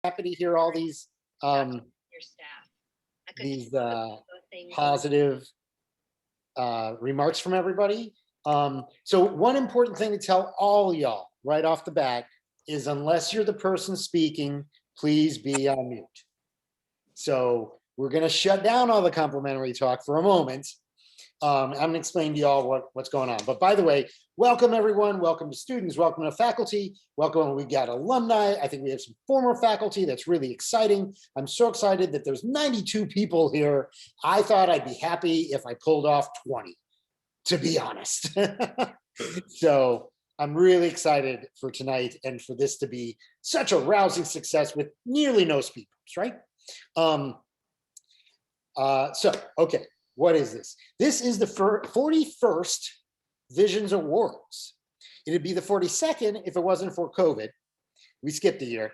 happy to hear all these Your staff. these positive remarks from everybody. So one important thing to tell all y'all right off the bat is unless you're the person speaking, please be on mute. So we're going to shut down all the complimentary talk for a moment. I'm going to explain to y'all what's going on. But by the way, welcome everyone. Welcome to students. Welcome to faculty. Welcome. We got alumni. I think we have some former faculty. That's really exciting. I'm so excited that there's 92 people here. I thought I'd be happy if I pulled off 20, to be honest. So I'm really excited for tonight and for this to be such a rousing success with nearly no speakers, right? Okay. What is this? This is the 41st Visions Awards. It'd be the 42nd if it wasn't for COVID. We skipped a year,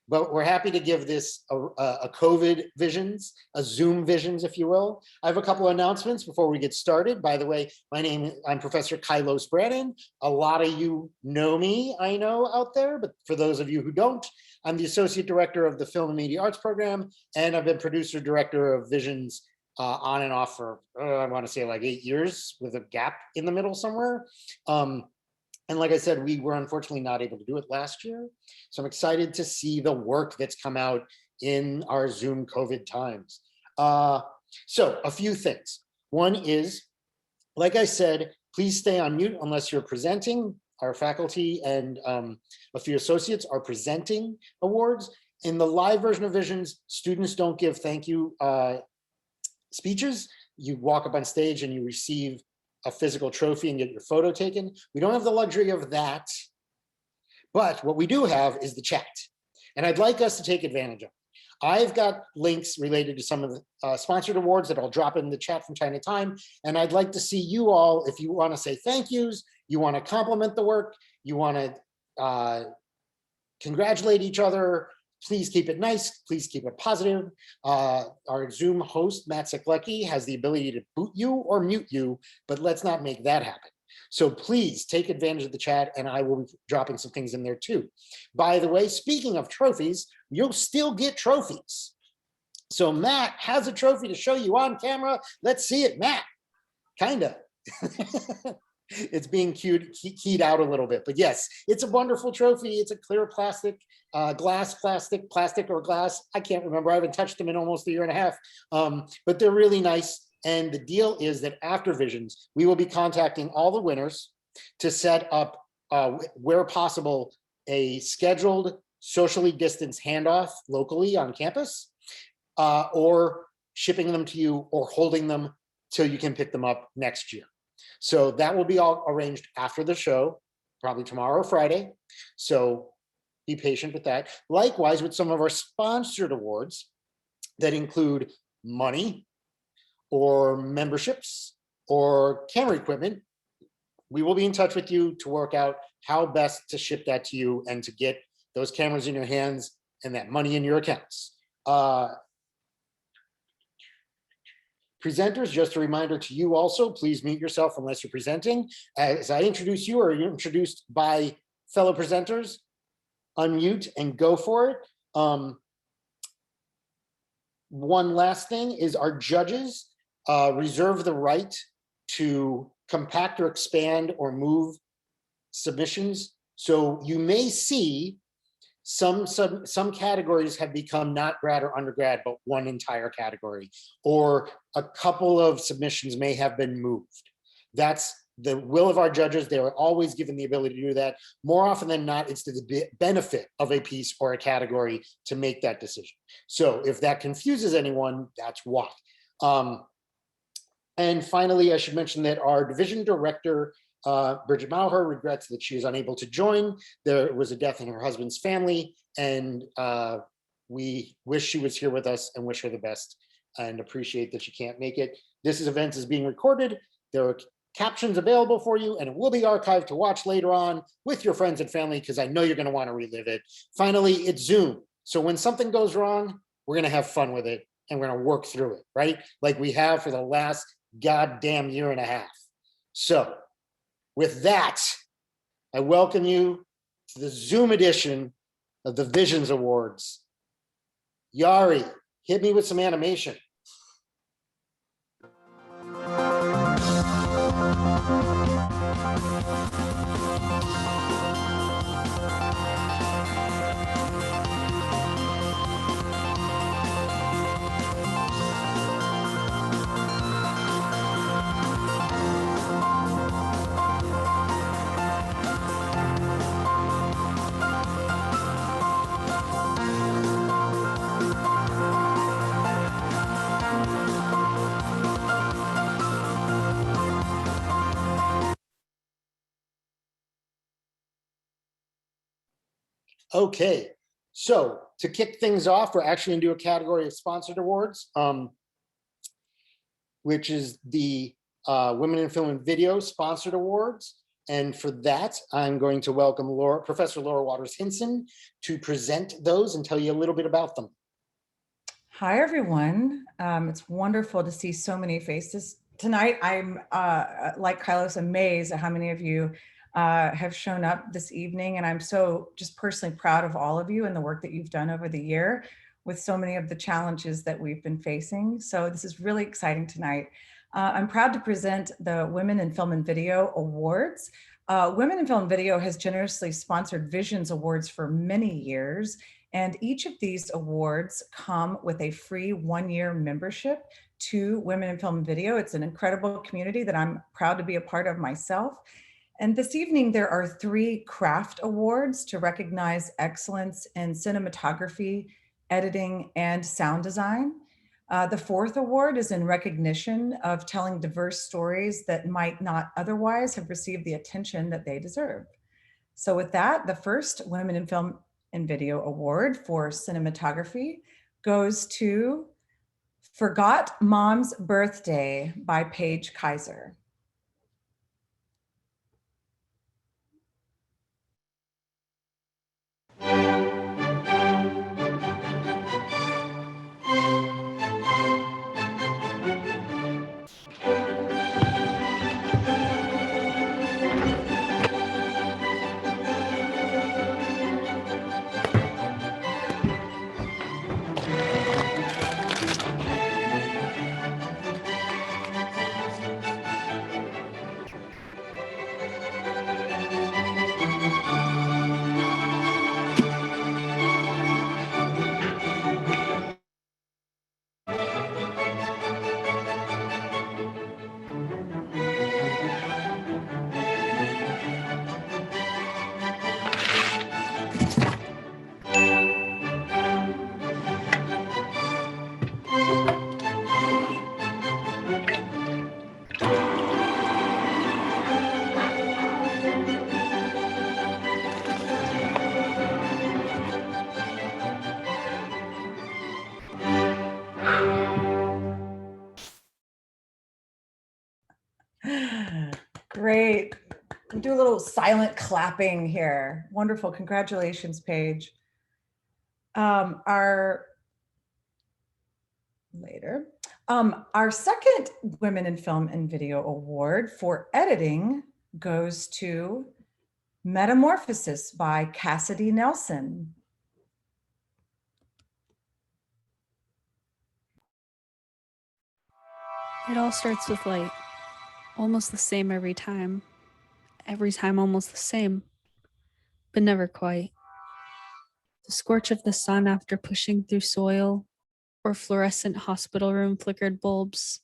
but we're happy to give this a COVID Visions, a Zoom Visions, if you will. I have a couple of announcements before we get started. By the way, I'm Professor Kylos Brannon. A lot of you know me, I know, out there, but for those of you who don't, I'm the Associate Director of the Film and Media Arts Program, and I've been Producer Director of Visions on and off for, I want to say like 8 years with a gap in the middle somewhere. And like I said, we were unfortunately not able to do it last year. So I'm excited to see the work that's come out in our Zoom COVID times. So a few things. One is, like I said, please stay on mute unless you're presenting. Our faculty and a few associates are presenting awards. In the live version of Visions, students don't give thank you speeches. You walk up on stage and you receive a physical trophy and get your photo taken. We don't have the luxury of that, but what we do have is the chat. And I'd like us to take advantage of it. I've got links related to some of the sponsored awards that I'll drop in the chat from time to time. And I'd like to see you all, if you want to say thank yous, you want to compliment the work, you want to congratulate each other, please keep it nice. Please keep it positive. Our Zoom host, Matt Seklecki, has the ability to boot you or mute you, but let's not make that happen. So please take advantage of the chat, and I will be dropping some things in there too. By the way, speaking of trophies, you'll still get trophies. So Matt has a trophy to show you on camera. Let's see it, Matt. Kinda. It's being keyed out a little bit, but yes, it's a wonderful trophy. It's a clear plastic, plastic or glass. I can't remember. I haven't touched them in almost a year and a half, but they're really nice. And the deal is that after Visions, we will be contacting all the winners to set up, where possible, a scheduled socially distanced handoff locally on campus, or shipping them to you or holding them till you can pick them up next year. So that will be all arranged after the show, probably tomorrow or Friday. So be patient with that. Likewise, with some of our sponsored awards that include money or memberships or camera equipment, we will be in touch with you to work out how best to ship that to you and to get those cameras in your hands and that money in your accounts. Presenters, just a reminder to you also, please mute yourself unless you're presenting. As I introduce you or you're introduced by fellow presenters, unmute and go for it. One last thing is our judges reserve the right to compact or expand or move submissions. So you may see some categories have become not grad or undergrad, but one entire category, or a couple of submissions may have been moved. That's the will of our judges. They are always given the ability to do that. More often than not, it's to the benefit of a piece or a category to make that decision. So if that confuses anyone, that's why. And finally, I should mention that our division director, Bridget Mauher, regrets that she is unable to join. There was a death in her husband's family, and we wish she was here with us and wish her the best and appreciate that she can't make it. This event is being recorded. There are captions available for you, and it will be archived to watch later on with your friends and family, because I know you're going to want to relive it. Finally, it's Zoom. So when something goes wrong, we're going to have fun with it, and we're going to work through it, right? Like we have for the last goddamn year and a half. So with that, I welcome you to the Zoom edition of the Visions Awards Yari, hit me with some animation. Okay, so to kick things off, we're actually gonna do a category of sponsored awards, which is the Women in Film and Video Sponsored Awards. And for that, I'm going to welcome Professor Laura Waters-Hinson to present those and tell you a little bit about them. Hi, everyone. It's wonderful to see so many faces tonight. I'm, like Kylos, amazed at how many of you have shown up this evening. And I'm so just personally proud of all of you and the work that you've done over the year with so many of the challenges that we've been facing. So this is really exciting tonight. I'm proud to present the Women in Film and Video Awards. Women in Film and Video has generously sponsored Visions Awards for many years. And each of these awards come with a free one-year membership to Women in Film and Video. It's an incredible community that I'm proud to be a part of myself. And this evening, there are 3 craft awards to recognize excellence in cinematography, editing, and sound design. The 4th award is in recognition of telling diverse stories that might not otherwise have received the attention that they deserve. So with that, the first Women in Film and Video Award for cinematography goes to Forgot Mom's Birthday by Paige Kaiser. Great. We'll do a little silent clapping here. Wonderful. Congratulations, Paige. Our second Women in Film and Video Award for editing goes to Metamorphosis by Cassidy Nelson. It all starts with light, almost the same every time almost the same, but never quite. The scorch of the sun after pushing through soil, or fluorescent hospital room flickered bulbs.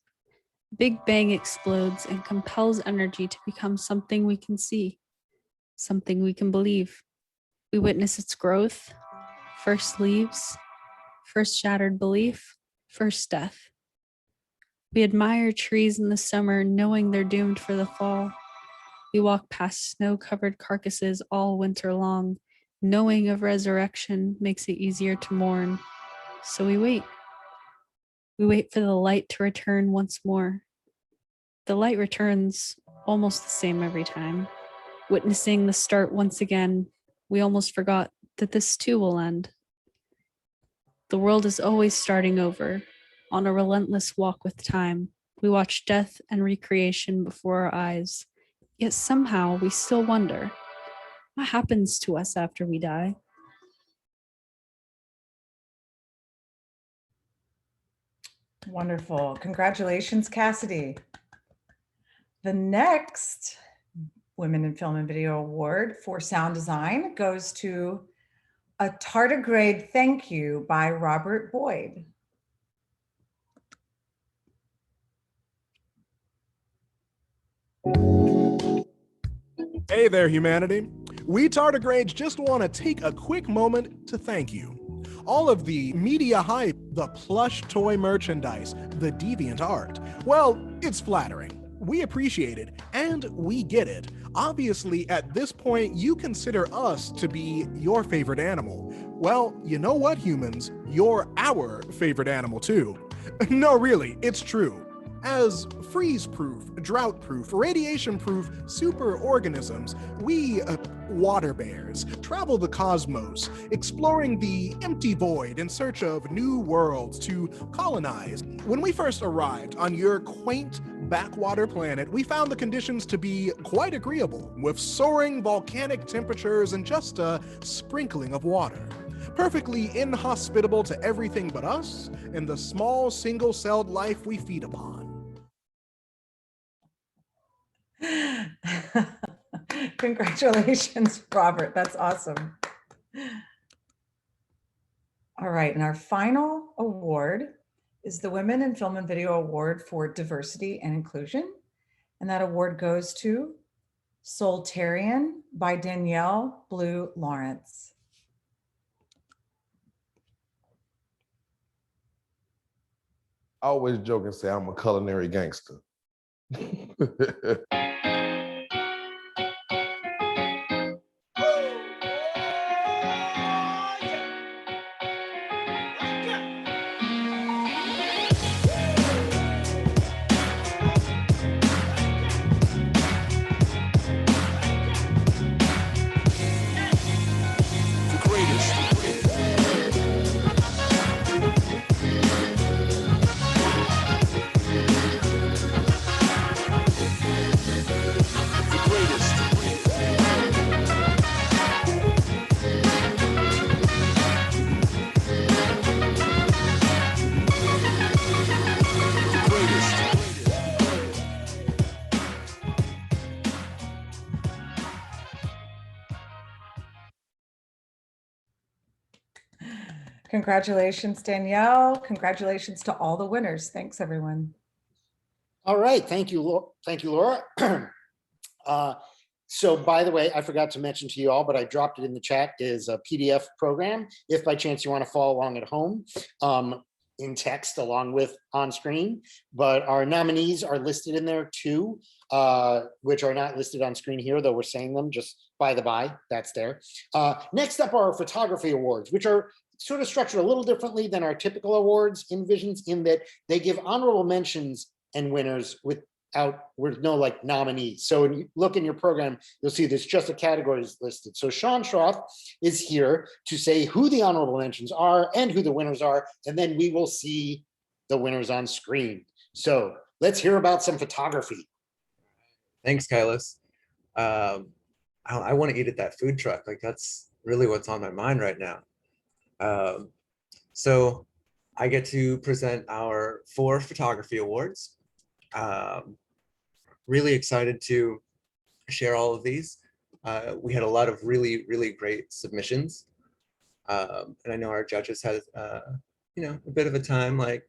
Big Bang explodes and compels energy to become something we can see, something we can believe. We witness its growth, first leaves, first shattered belief, first death. We admire trees in the summer, knowing they're doomed for the fall. We walk past snow-covered carcasses all winter long, knowing of resurrection makes it easier to mourn. So we wait. We wait for the light to return once more. The light returns almost the same every time. Witnessing the start once again, we almost forgot that this too will end. The world is always starting over. On a relentless walk with time, we watch death and recreation before our eyes. Yet somehow we still wonder, what happens to us after we die? Wonderful. Congratulations, Cassidy. The next Women in Film and Video Award for sound design goes to A Tardigrade Thank You by Robert Boyd. Hey there, humanity. We tardigrades just want to take a quick moment to thank you. All of the media hype, the plush toy merchandise, the deviant art, well, it's flattering. We appreciate it, and we get it. Obviously, at this point, you consider us to be your favorite animal. Well, you know what, humans? You're our favorite animal, too. No, really, it's true. As freeze-proof, drought-proof, radiation-proof superorganisms, we, water bears, travel the cosmos, exploring the empty void in search of new worlds to colonize. When we first arrived on your quaint backwater planet, we found the conditions to be quite agreeable, with soaring volcanic temperatures and just a sprinkling of water. Perfectly inhospitable to everything but us and the small single-celled life we feed upon. Congratulations, Robert. That's awesome. All right, and our final award is the Women in Film and Video Award for Diversity and Inclusion. And that award goes to Soltarian by Danielle Blue Lawrence. I always joke and say I'm a culinary gangster. Congratulations, Danielle. Congratulations to all the winners. Thanks, everyone. All right, thank you, Laura. So by the way, I forgot to mention to you all, but I dropped it in the chat, is a PDF program. If by chance you want to follow along at home, in text along with on screen, but our nominees are listed in there too, which are not listed on screen here, though we're saying them just by the by, that's there. Next up are photography awards, which are sort of structured a little differently than our typical awards in Visions, in that they give honorable mentions and winners with no like nominees. So when you look in your program, you'll see there's just the categories listed. So Sean Schroth is here to say who the honorable mentions are and who the winners are, and then we will see the winners on screen. So let's hear about some photography. Thanks, Kailas. I want to eat at that food truck. Like, that's really what's on my mind right now. So I get to present our 4 photography awards. Really excited to share all of these. We had a lot of really, really great submissions. And I know our judges had, you know, a bit of a time like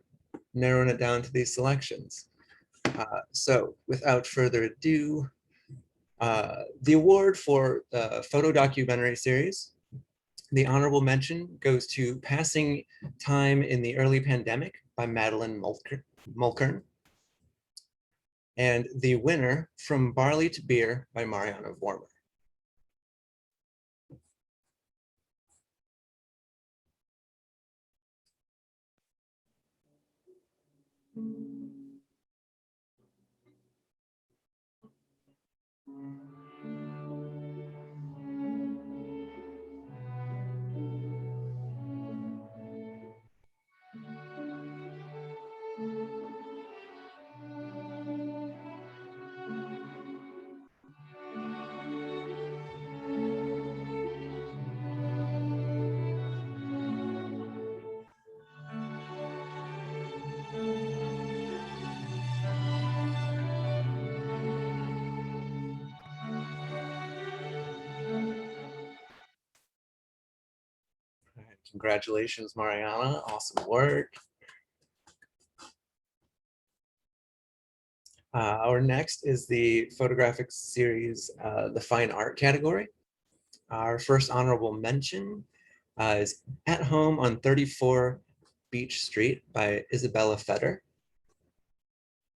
narrowing it down to these selections. So without further ado, the award for photo documentary series, the honorable mention goes to Passing Time in the Early Pandemic by Madeline Mulkern. And the winner, From Barley to Beer by Mariana Vormer. Congratulations, Mariana. Awesome work. Our next is the photographic series, the fine art category. Our first honorable mention is At Home on 34 Beach Street by Isabella Fetter.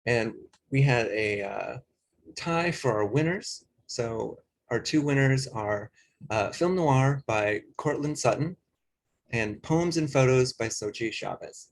And we had a tie for our winners. So our two winners are Film Noir by Cortland Sutton and Poems and Photos by Sochi Chavez.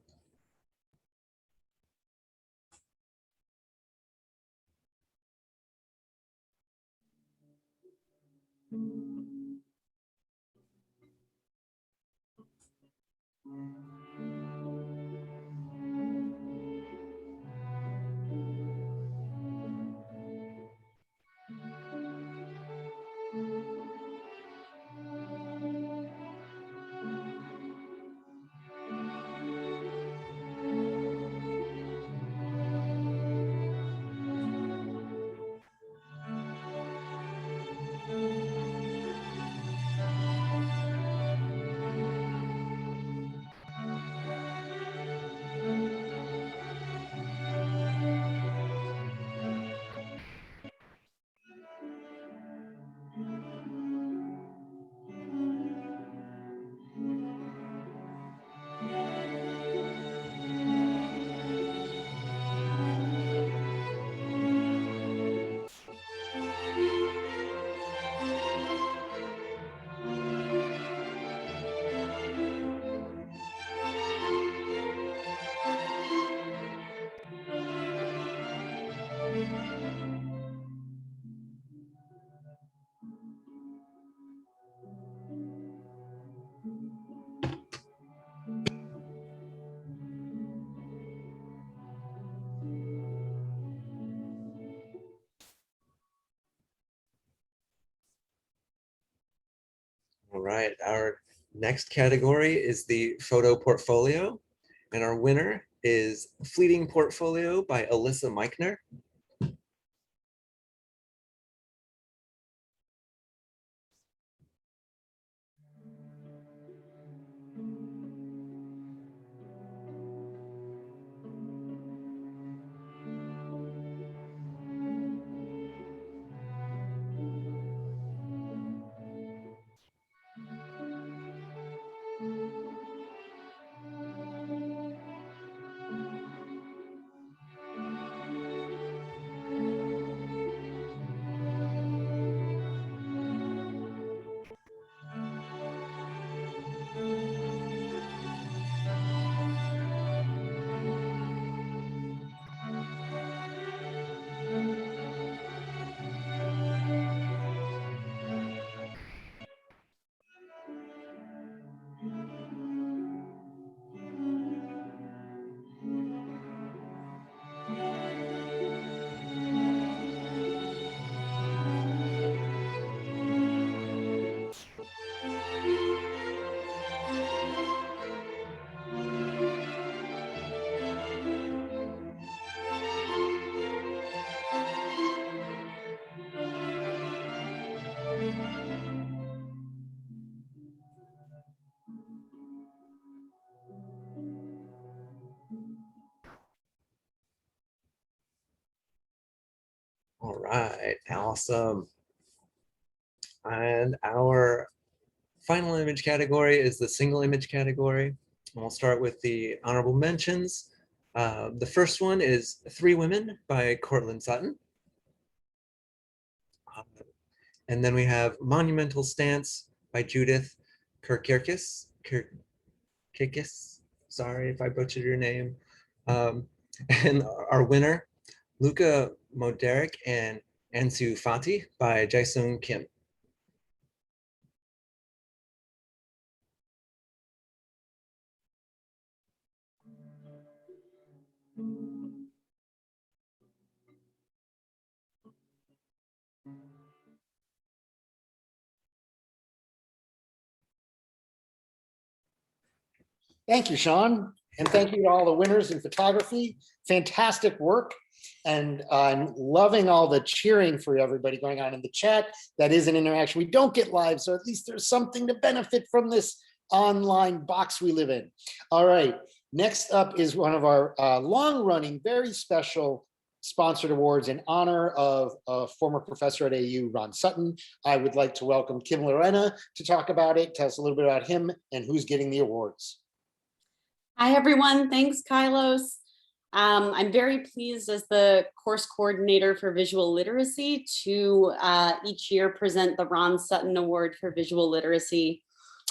All right, our next category is the photo portfolio, and our winner is Fleeting Portfolio by Alyssa Meichner. All right, awesome. And our final image category is the single image category. And we'll start with the honorable mentions. The first one is Three Women by Cortland Sutton. And then we have Monumental Stance by Judith Kirkirkis. Sorry if I butchered your name. And our winner, Luca Moderic and Ansu Fati by Jae-sung Kim. Thank you, Sean. And thank you to all the winners in photography. Fantastic work. And I'm loving all the cheering for everybody going on in the chat. That is an interaction. We don't get live, so at least there's something to benefit from this online box we live in. All right, next up is one of our long-running, very special sponsored awards in honor of a former professor at AU, Ron Sutton. I would like to welcome Kim Lorena to talk about it, tell us a little bit about him and who's getting the awards. Hi, everyone. Thanks, Kylos. I'm very pleased as the course coordinator for visual literacy to each year present the Ron Sutton Award for Visual Literacy.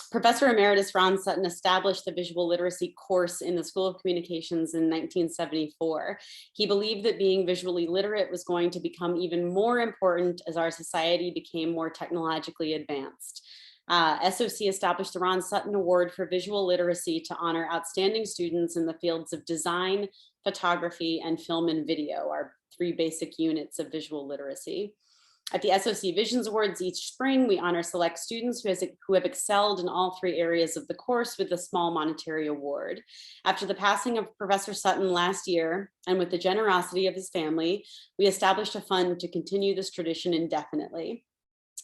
Professor Emeritus Ron Sutton established the visual literacy course in the School of Communications in 1974. He believed that being visually literate was going to become even more important as our society became more technologically advanced. SOC established the Ron Sutton Award for Visual Literacy to honor outstanding students in the fields of design, photography, and film and video, our 3 basic units of visual literacy. At the SOC Visions Awards each spring, we honor select students who have excelled in all 3 areas of the course with a small monetary award. After the passing of Professor Sutton last year, and with the generosity of his family, we established a fund to continue this tradition indefinitely.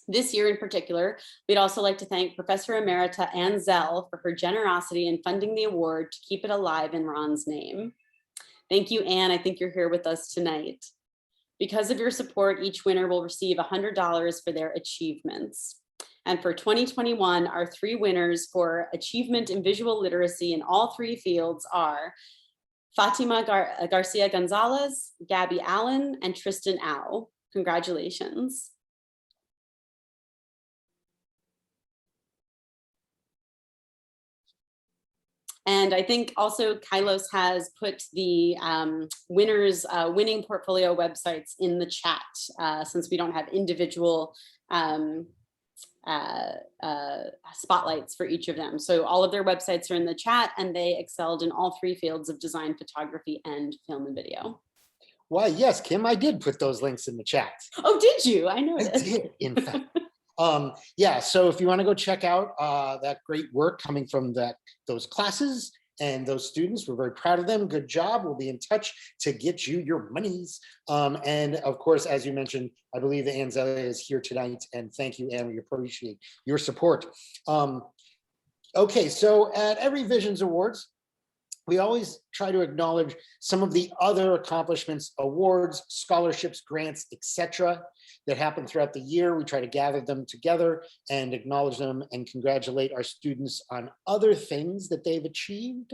This year in particular, we'd also like to thank Professor Emerita Ann Zell for her generosity in funding the award to keep it alive in Ron's name. Thank you, Ann. I think you're here with us tonight. Because of your support, each winner will receive $100 for their achievements. And for 2021, our 3 winners for achievement in visual literacy in all 3 fields are Fatima Garcia Gonzalez, Gabby Allen, and Tristan Au. Congratulations. And I think also Kylos has put the winners' winning portfolio websites in the chat since we don't have individual spotlights for each of them. So all of their websites are in the chat and they excelled in all 3 fields of design, photography, and film and video. Why, yes, Kim, I did put those links in the chat. Oh, did you? I I noticed. did, in fact. Yeah, so if you want to go check out that great work coming from those classes and those students, we're very proud of them. Good job. We'll be in touch to get you your monies. And of course, as you mentioned, I believe Ann Zell is here tonight. And thank you, Ann. We appreciate your support. Okay, so at every Visions Awards, we always try to acknowledge some of the other accomplishments, awards, scholarships, grants, etc. that happen throughout the year. We try to gather them together and acknowledge them and congratulate our students on other things that they've achieved.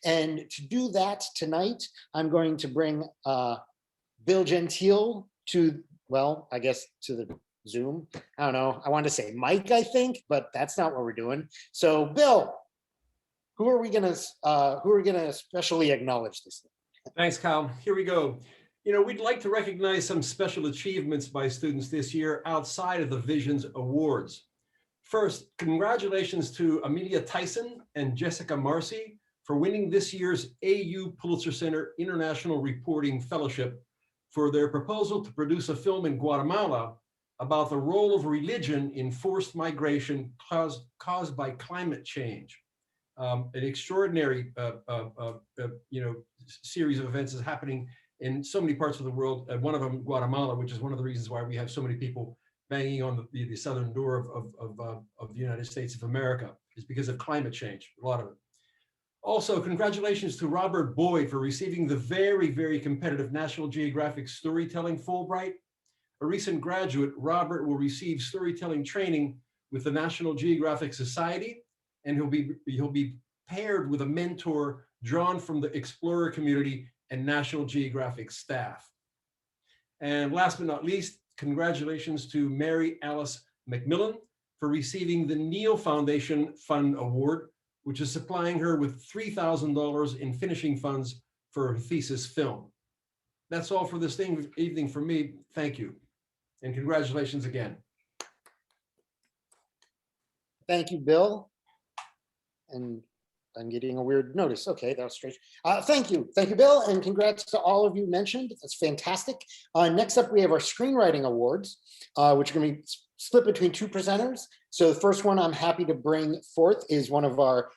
And to do that tonight, I'm going to bring Bill Gentile to, well, I guess to the Zoom. I don't know. I want to say Mike, I think, but that's not what we're doing. So Bill, who are we gonna especially acknowledge this? Thanks, Kyle. Here we go. You know, we'd like to recognize some special achievements by students this year outside of the Visions Awards. First, congratulations to Amelia Tyson and Jessica Marcy for winning this year's AU Pulitzer Center International Reporting Fellowship for their proposal to produce a film in Guatemala about the role of religion in forced migration caused by climate change. An extraordinary series of events is happening in so many parts of the world, and one of them Guatemala, which is one of the reasons why we have so many people banging on the southern door of the United States of America, is because of climate change, a lot of it. Also, congratulations to Robert Boyd for receiving the very, very competitive National Geographic Storytelling Fulbright. A recent graduate, Robert will receive storytelling training with the National Geographic Society, and he'll be paired with a mentor drawn from the explorer community and National Geographic staff. And last but not least, congratulations to Mary Alice McMillan for receiving the Neal Foundation Fund Award, which is supplying her with $3,000 in finishing funds for her thesis film. That's all for this evening for me. Thank you. And congratulations again. Thank you, Bill. And I'm getting a weird notice. Okay, that was strange. Thank you, Bill, and congrats to all of you mentioned. That's fantastic. Next up, we have our screenwriting awards, which are going to be split between 2 presenters. So the first one I'm happy to bring forth is one of our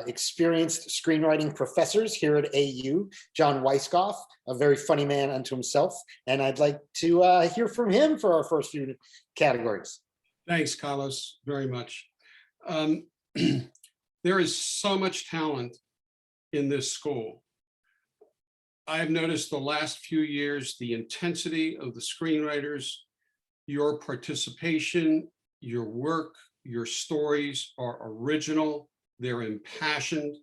experienced screenwriting professors here at AU, John Weisskopf, a very funny man unto himself. And I'd like to hear from him for our first few categories. Thanks, Carlos, very much. There is so much talent in this school. I've noticed the last few years, the intensity of the screenwriters, your participation, your work, your stories are original, they're impassioned.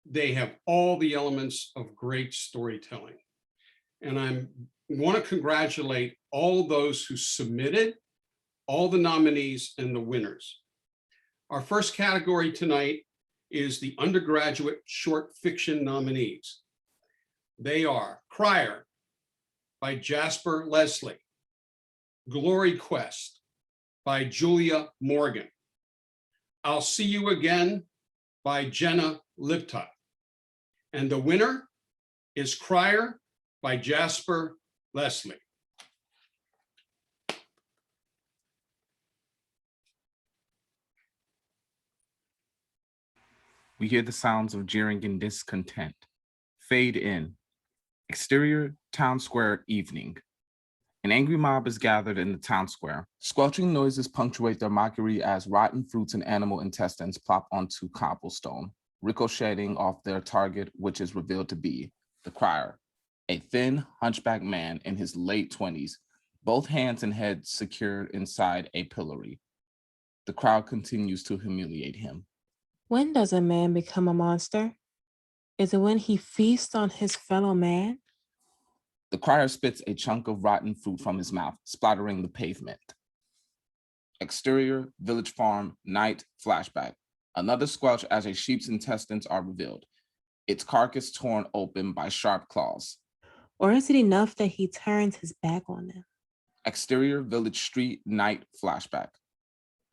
They have all the elements of great storytelling. And I want to congratulate all those who submitted, all the nominees and the winners. Our first category tonight is the undergraduate short fiction nominees. They are Crier by Jasper Leslie, Glory Quest by Julia Morgan, I'll See You Again by Jenna Liptot. And the winner is Crier by Jasper Leslie. We hear the sounds of jeering and discontent. Fade in. Exterior, town square, evening. An angry mob is gathered in the town square. Squelching noises punctuate their mockery as rotten fruits and animal intestines plop onto cobblestone, ricocheting off their target, which is revealed to be the crier, a thin, hunchback man in his late 20s, both hands and head secured inside a pillory. The crowd continues to humiliate him. When does a man become a monster? Is it when he feasts on his fellow man? The crier spits a chunk of rotten fruit from his mouth, splattering the pavement. Exterior, village farm, night, flashback. Another squelch as a sheep's intestines are revealed, its carcass torn open by sharp claws. Or is it enough that he turns his back on them? Exterior, village street, night, flashback.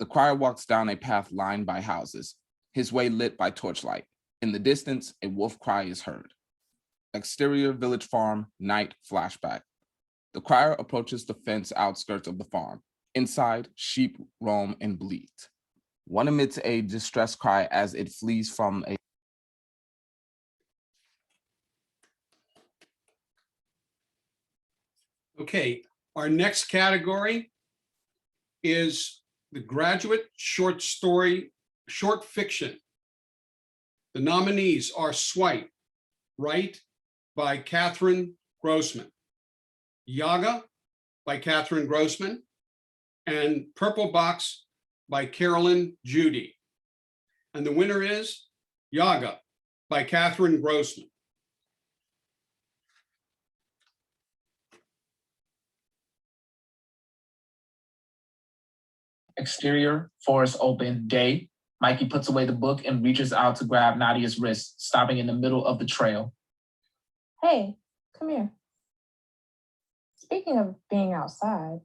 The crier walks down a path lined by houses, his way lit by torchlight. In the distance, a wolf cry is heard. Exterior, village farm, night, flashback. The crier approaches the fence outskirts of the farm. Inside, sheep roam and bleat. One emits a distress cry as it flees from a Okay, our next category is the graduate short story, short fiction. The nominees are Swipe, Right by Catherine Grossman, Yaga by Catherine Grossman, and Purple Box by Carolyn Judy. And the winner is Yaga by Catherine Grossman. Exterior, forest open, day. Mikey puts away the book and reaches out to grab Nadia's wrist, stopping in the middle of the trail. Hey, come here. Speaking of being outside.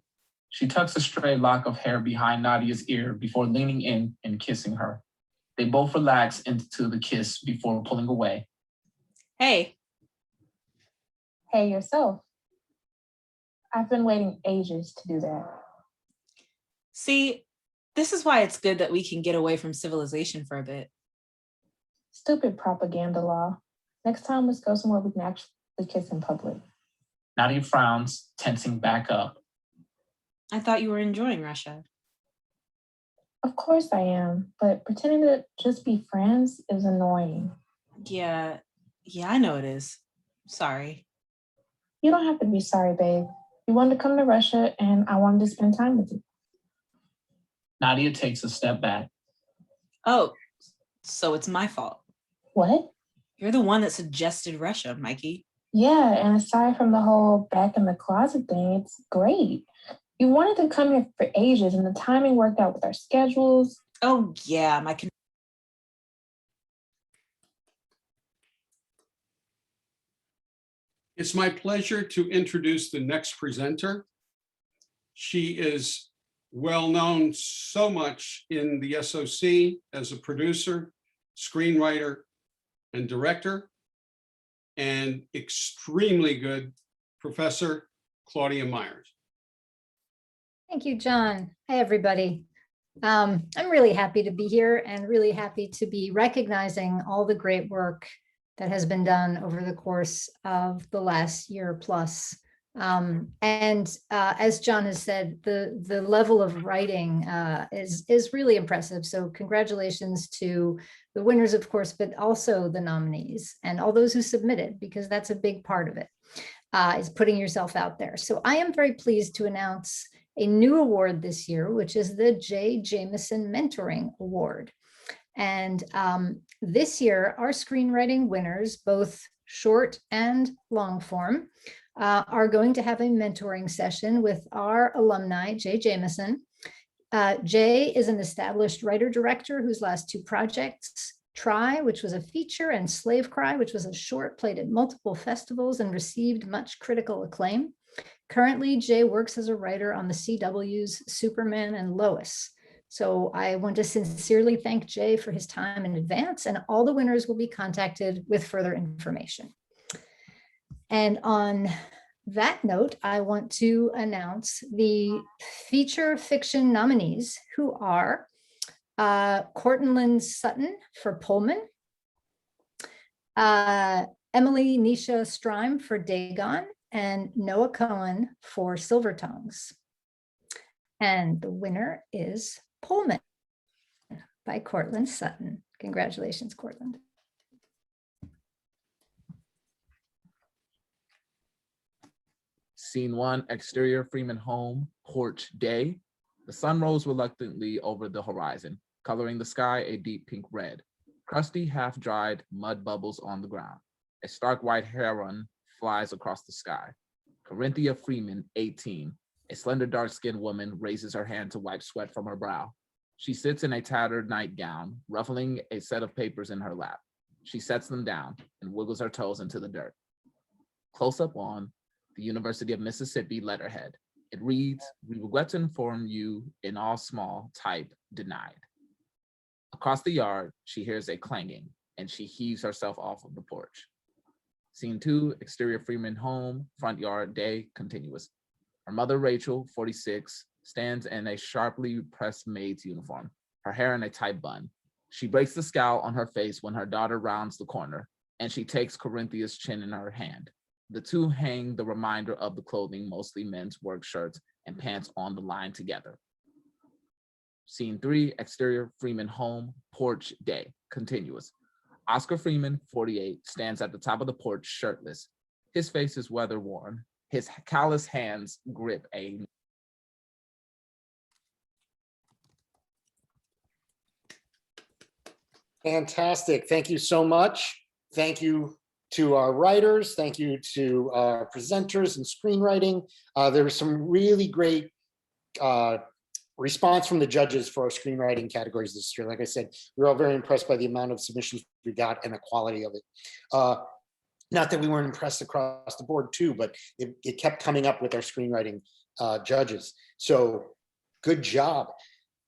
She tucks a stray lock of hair behind Nadia's ear before leaning in and kissing her. They both relax into the kiss before pulling away. Hey. Hey yourself. I've been waiting ages to do that. See, this is why it's good that we can get away from civilization for a bit. Stupid propaganda law. Next time, let's go somewhere we can actually kiss in public. Nadia frowns, tensing back up. I thought you were enjoying Russia. Of course I am, but pretending to just be friends is annoying. Yeah, I know it is. Sorry. You don't have to be sorry, babe. You wanted to come to Russia and I wanted to spend time with you. Nadia takes a step back. Oh, so it's my fault. What? You're the one that suggested Russia, Mikey. Yeah, and aside from the whole back in the closet thing, it's great. You wanted to come here for ages and the timing worked out with our schedules. Oh, yeah, It's my pleasure to introduce the next presenter. She is well known so much in the SOC as a producer, screenwriter, and director, and extremely good, Professor Claudia Myers. Thank you, John. Hi, everybody. I'm really happy to be here and really happy to be recognizing all the great work that has been done over the course of the last year plus As John has said, the level of writing is really impressive. So congratulations to the winners, of course, but also the nominees and all those who submitted, because that's a big part of it, is putting yourself out there. So I am very pleased to announce a new award this year, which is the J. Jameson Mentoring Award. And this year, our screenwriting winners, both short and long form, are going to have a mentoring session with our alumni, Jay Jameson. Jay is an established writer-director whose last two projects, Try, which was a feature, and Slave Cry, which was a short, played at multiple festivals and received much critical acclaim. Currently, Jay works as a writer on the CW's Superman and Lois. So I want to sincerely thank Jay for his time in advance, and all the winners will be contacted with further information. And on that note, I want to announce the feature fiction nominees, who are Cortland Sutton for Pullman, Emily Nisha Strime for Dagon, and Noah Cohen for Silver Tongues. And the winner is Pullman by Cortland Sutton. Congratulations, Cortland. Scene 1, exterior Freeman home, porch day. The sun rose reluctantly over the horizon, coloring the sky a deep pink red. Crusty, half-dried mud bubbles on the ground. A stark white heron flies across the sky. Corinthia Freeman, 18, a slender dark-skinned woman, raises her hand to wipe sweat from her brow. She sits in a tattered nightgown, ruffling a set of papers in her lap. She sets them down and wiggles her toes into the dirt. Close up on the University of Mississippi letterhead. It reads, "We regret to inform you in all small type denied." Across the yard, she hears a clanging and she heaves herself off of the porch. Scene 2, exterior Freeman home, front yard, day, continuous. Her mother, Rachel, 46, stands in a sharply pressed maid's uniform, her hair in a tight bun. She breaks the scowl on her face when her daughter rounds the corner, and she takes Corinthia's chin in her hand. The two hang the reminder of the clothing, mostly men's work shirts and pants, on the line together. Scene 3, exterior Freeman home, porch, day, continuous. Oscar Freeman, 48, stands at the top of the porch shirtless. His face is weather worn. His callous hands grip a Fantastic. Thank you so much. Thank you to our writers. Thank you to our presenters and screenwriting. There was some really great response from the judges for our screenwriting categories this year. Like I said, we were all very impressed by the amount of submissions we got and the quality of it. Not that we weren't impressed across the board too, but it kept coming up with our screenwriting judges. So good job.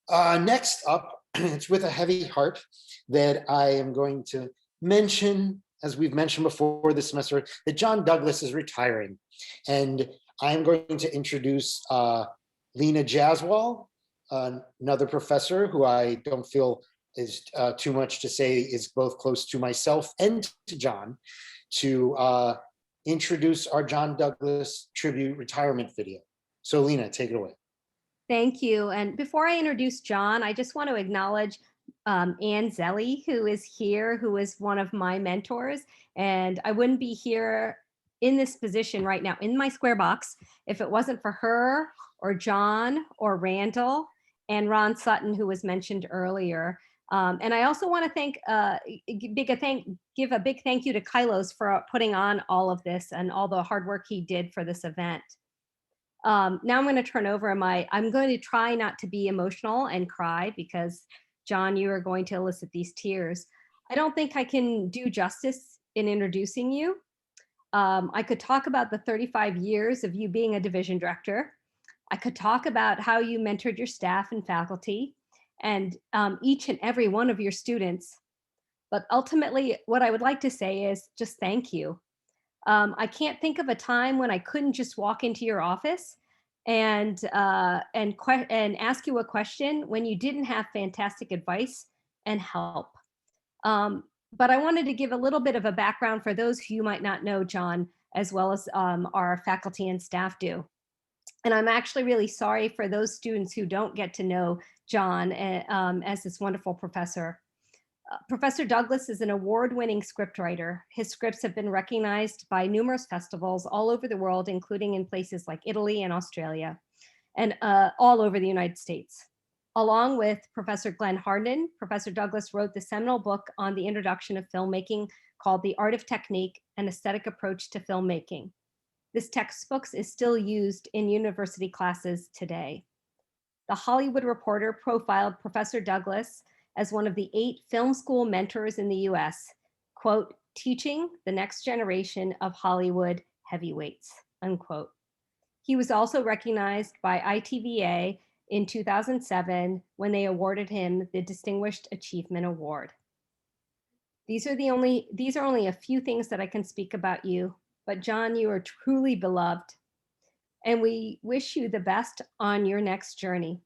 Next up, it's with a heavy heart that I am going to mention, as we've mentioned before this semester, that John Douglas is retiring. And I'm going to introduce Lena Jaswal, another professor who I don't feel is too much to say is both close to myself and to John, to introduce our John Douglas tribute retirement video. So Lena, take it away. Thank you. And before I introduce John, I just want to acknowledge Ann Zelli, who is here, who is one of my mentors. And I wouldn't be here in this position right now in my square box if it wasn't for her or John or Randall and Ron Sutton, who was mentioned earlier. And I also want to give a big thank you to Kylos for putting on all of this and all the hard work he did for this event. Now I'm going to turn over I'm going to try not to be emotional and cry because, John, you are going to elicit these tears. I don't think I can do justice in introducing you. I could talk about the 35 years of you being a division director. I could talk about how you mentored your staff and faculty and each and every one of your students. But ultimately, what I would like to say is just thank you. I can't think of a time when I couldn't just walk into your office and ask you a question when you didn't have fantastic advice and help. But I wanted to give a little bit of a background for those who you might not know John as well as our faculty and staff do. And I'm actually really sorry for those students who don't get to know John as this wonderful professor. Professor Douglas is an award-winning scriptwriter. His scripts have been recognized by numerous festivals all over the world, including in places like Italy and Australia, and all over the United States. Along with Professor Glenn Hardin, Professor Douglas wrote the seminal book on the introduction of filmmaking called The Art of Technique, an Aesthetic Approach to Filmmaking. This textbook is still used in university classes today. The Hollywood Reporter profiled Professor Douglas as one of the 8 film school mentors in the US, quote, teaching the next generation of Hollywood heavyweights, unquote. He was also recognized by ITVA in 2007 when they awarded him the Distinguished Achievement Award. These are only a few things that I can speak about you, but John, you are truly beloved, and we wish you the best on your next journey.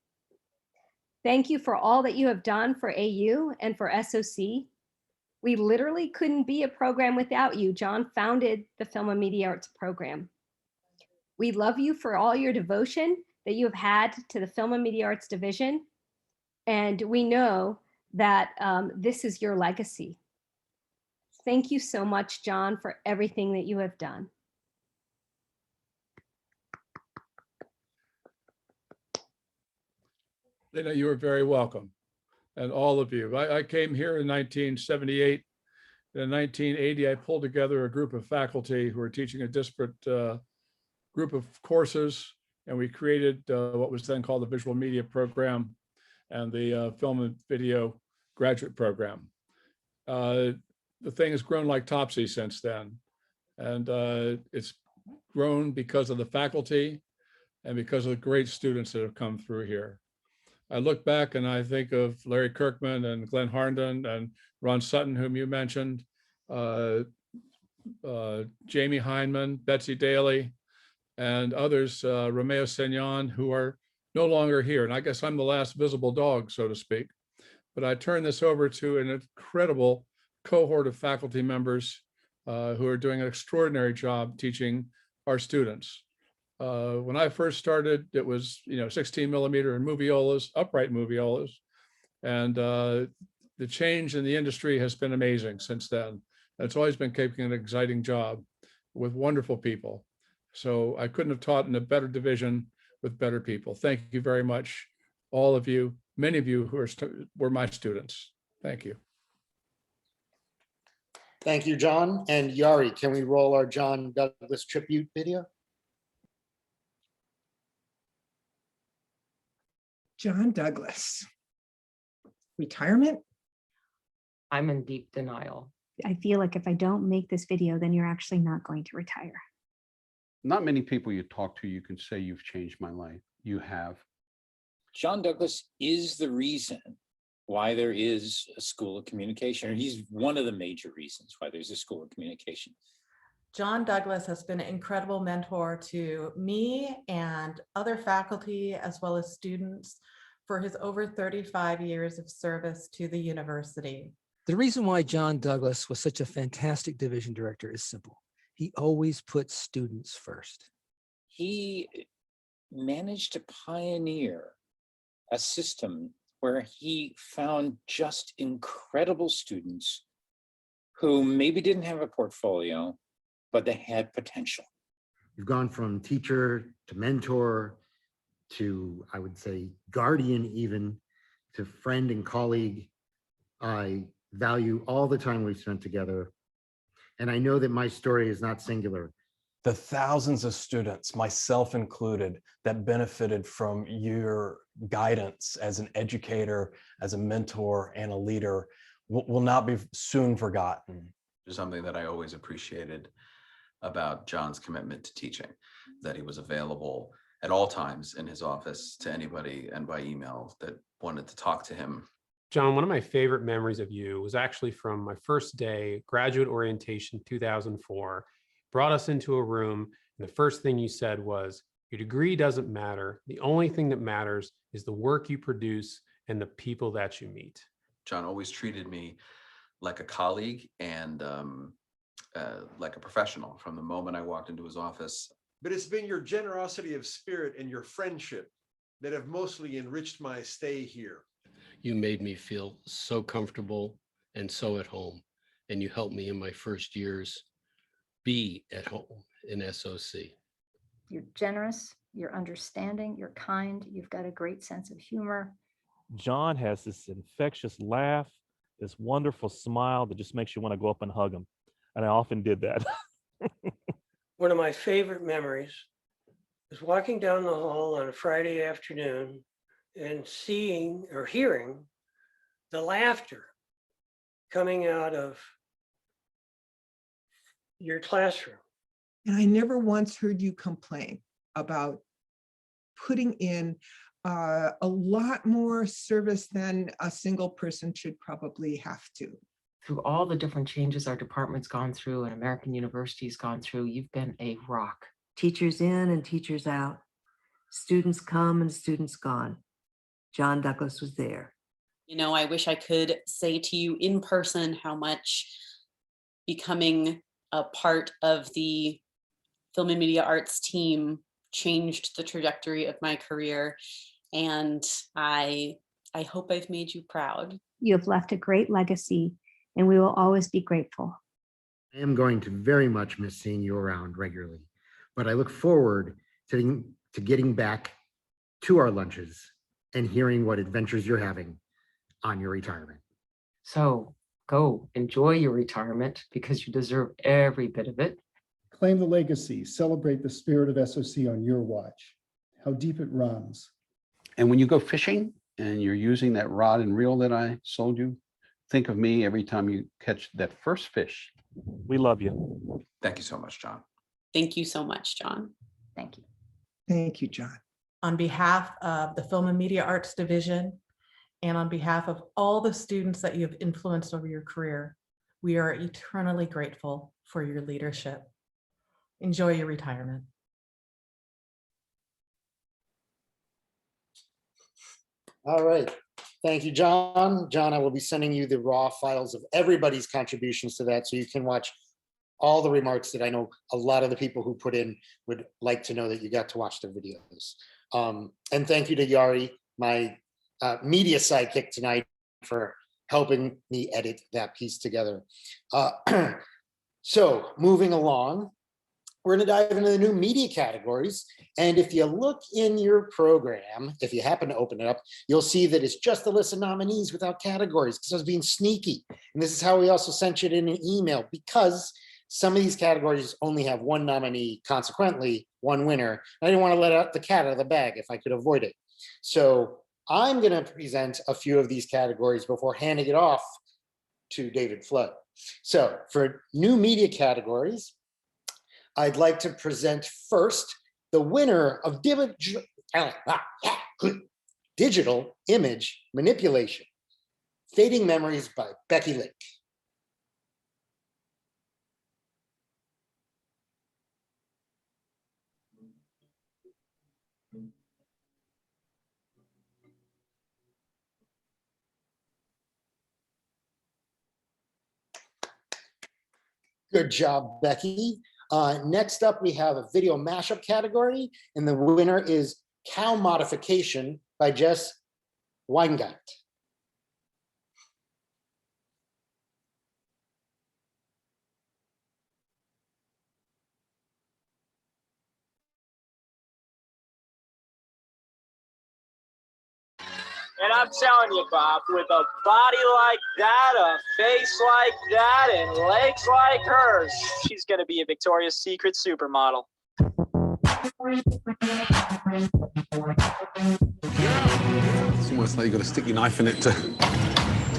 Thank you for all that you have done for AU and for SOC. We literally couldn't be a program without you. John founded the Film and Media Arts program. We love you for all your devotion that you have had to the Film and Media Arts division. And we know that this is your legacy. Thank you so much, John, for everything that you have done. Lena, you are very welcome, and all of you. I came here in 1978. In 1980, I pulled together a group of faculty who were teaching a disparate group of courses, and we created what was then called the Visual Media Program and the Film and Video Graduate Program. The thing has grown like Topsy since then, and it's grown because of the faculty and because of the great students that have come through here. I look back and I think of Larry Kirkman and Glenn Harnden and Ron Sutton, whom you mentioned, Jamie Heineman, Betsy Daly, and others, Romeo Senyon, who are no longer here. And I guess I'm the last visible dog, so to speak. But I turn this over to an incredible cohort of faculty members who are doing an extraordinary job teaching our students. When I first started, it was 16 millimeter and moviolas, upright moviolas, and the change in the industry has been amazing since then. And it's always been keeping an exciting job with wonderful people. So I couldn't have taught in a better division with better people. Thank you very much, all of you, many of you who were my students. Thank you. Thank you, John. And Yari, can we roll our John Douglas tribute video? John Douglas. Retirement? I'm in deep denial. I feel like if I don't make this video, then you're actually not going to retire. Not many people you talk to, you can say you've changed my life. You have. John Douglas is the reason why there is a School of Communication, or he's one of the major reasons why there's a School of Communication. John Douglas has been an incredible mentor to me and other faculty, as well as students, for his over 35 years of service to the university. The reason why John Douglas was such a fantastic division director is simple. He always put students first. He managed to pioneer a system where he found just incredible students who maybe didn't have a portfolio, but they had potential. You've gone from teacher to mentor to, I would say, guardian, even to friend and colleague. I value all the time we've spent together. And I know that my story is not singular. The thousands of students, myself included, that benefited from your guidance as an educator, as a mentor, and a leader will not be soon forgotten. Something that I always appreciated about John's commitment to teaching, that he was available at all times in his office to anybody and by email that wanted to talk to him. John, one of my favorite memories of you was actually from my first day, graduate orientation 2004. Brought us into a room, and the first thing you said was, your degree doesn't matter. The only thing that matters is the work you produce and the people that you meet. John always treated me like a colleague, and like a professional from the moment I walked into his office. But it's been your generosity of spirit and your friendship that have mostly enriched my stay here. You made me feel so comfortable and so at home, and you helped me in my first years be at home in SOC. You're generous, you're understanding, you're kind, you've got a great sense of humor. John has this infectious laugh, this wonderful smile that just makes you want to go up and hug him. And I often did that. One of my favorite memories was walking down the hall on a Friday afternoon and seeing or hearing the laughter coming out of your classroom. And I never once heard you complain about putting in a lot more service than a single person should probably have to. Through all the different changes our department's gone through and American University's gone through, you've been a rock. Teachers in and teachers out. Students come and students gone. John Douglas was there. You know, I wish I could say to you in person how much becoming a part of the Film and Media Arts team changed the trajectory of my career. And I hope I've made you proud. You have left a great legacy, and we will always be grateful. I am going to very much miss seeing you around regularly, but I look forward to getting back to our lunches and hearing what adventures you're having on your retirement. So go enjoy your retirement because you deserve every bit of it. Claim the legacy, celebrate the spirit of SOC on your watch, how deep it runs. And when you go fishing and you're using that rod and reel that I sold you, think of me every time you catch that first fish. We love you. Thank you so much, John. Thank you so much, John. Thank you. Thank you, John. On behalf of the Film and Media Arts Division, and on behalf of all the students that you have influenced over your career, we are eternally grateful for your leadership. Enjoy your retirement. All right. Thank you, John. John, I will be sending you the raw files of everybody's contributions to that so you can watch all the remarks that I know a lot of the people who put in would like to know that you got to watch the videos. And thank you to Yari, my media sidekick tonight, for helping me edit that piece together. So moving along, we're going to dive into the new media categories. And if you look in your program, if you happen to open it up, you'll see that it's just a list of nominees without categories because I was being sneaky. And this is how we also sent you in an email, because some of these categories only have one nominee, consequently, one winner. I didn't want to let out the cat out of the bag if I could avoid it. So I'm going to present a few of these categories before handing it off to David Flood. So for new media categories, I'd like to present first the winner of digital image manipulation, Fading Memories by Becky Lake. Good job, Becky. Next up, we have a video mashup category, and the winner is Cow Modification by Jess Weingart. And I'm telling you, Bob, with a body like that, a face like that, and legs like hers, she's going to be a Victoria's Secret supermodel. It's almost like you've got to stick your knife in it to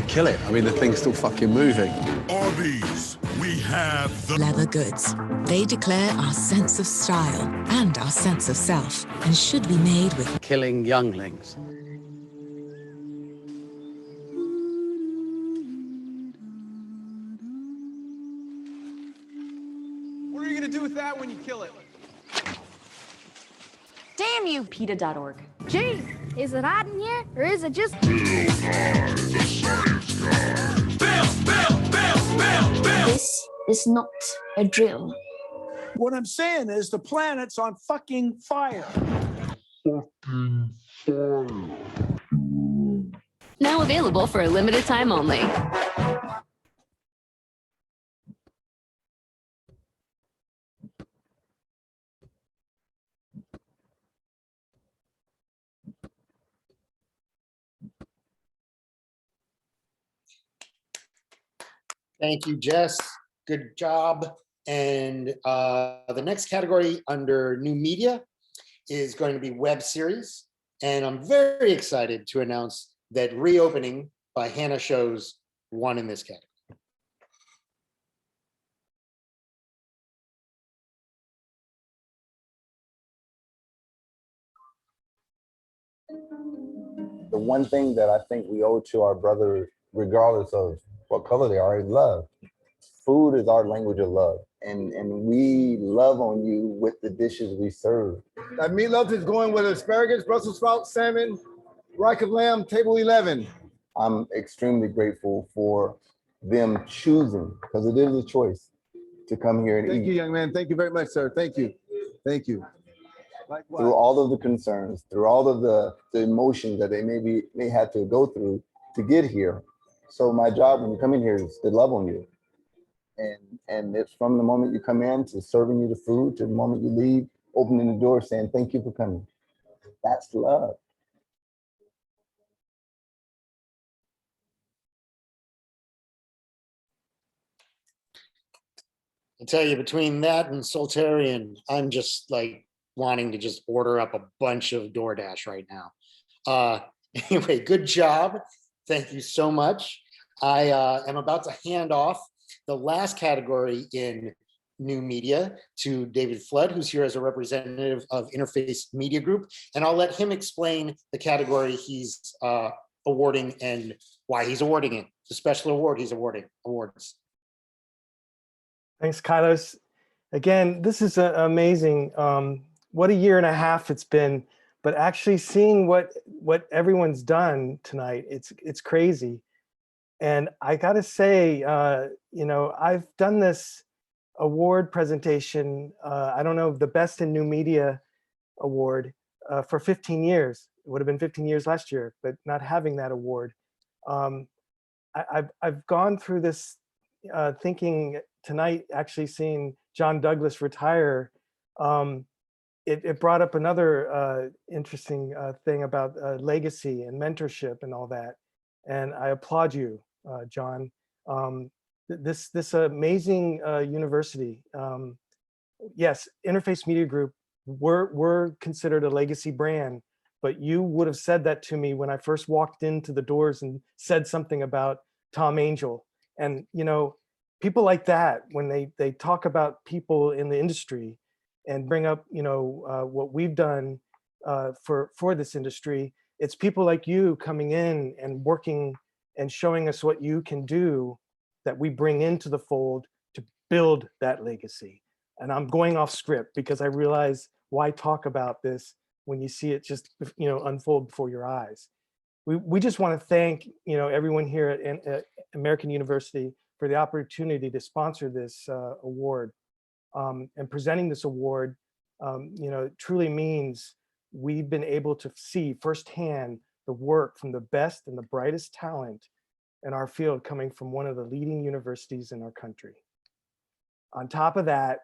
kill it. I mean, the thing's still fucking moving. Arby's, we have the leather goods. They declare our sense of style and our sense of self, and should be made with killing younglings. What are you going to do with that when you kill it? Damn you, PETA.org. Geez, is it hot in here, or is it just... Bill, the science guy. This is not a drill. What I'm saying is the planet's on fucking fire. Now available for a limited time only. Thank you, Jess. Good job. And the next category under new media is going to be web series. And I'm very excited to announce that Reopening by Hannah Shows won in this category. The one thing that I think we owe to our brothers, regardless of what color they are, is love. Food is our language of love, and we love on you with the dishes we serve. That meatloaf is going with asparagus, Brussels sprouts, salmon, rack of lamb, table 11. I'm extremely grateful for them choosing, because it is a choice, to come here and eat. Thank you, young man. Thank you very much, sir. Thank you. Thank you. Likewise. Through all of the concerns, through all of the emotions that they may have to go through to get here. So my job when you come in here is to love on you. And it's from the moment you come in to serving you the food to the moment you leave, opening the door saying, thank you for coming. That's love. I tell you, between that and Soltarian, I'm just like wanting to just order up a bunch of DoorDash right now. Anyway, good job. Thank you so much. I am about to hand off the last category in new media to David Flood, who's here as a representative of Interface Media Group. And I'll let him explain the category he's awarding and why he's awarding it. It's a special award he's awarding awards. Thanks, Kylos. Again, this is amazing. What a year and a half it's been, but actually seeing what everyone's done tonight, it's crazy. And I gotta say, you know, I've done this award presentation, I don't know, the Best in New Media award for 15 years. It would have been 15 years last year, but not having that award. I've gone through this thinking tonight, actually seeing John Douglas retire, it brought up another interesting thing about legacy and mentorship and all that. And I applaud you, John. This amazing university. Yes, Interface Media Group, we're considered a legacy brand, but you would have said that to me when I first walked into the doors and said something about Tom Angel. And you know, people like that, when they talk about people in the industry and bring up, you know, what we've done for this industry, it's people like you coming in and working and showing us what you can do that we bring into the fold to build that legacy. And I'm going off script because I realize why talk about this when you see it just, you know, unfold before your eyes. We just want to thank, you know, everyone here at American University for the opportunity to sponsor this award. And presenting this award, you know, truly means we've been able to see firsthand the work from the best and the brightest talent in our field coming from one of the leading universities in our country. On top of that,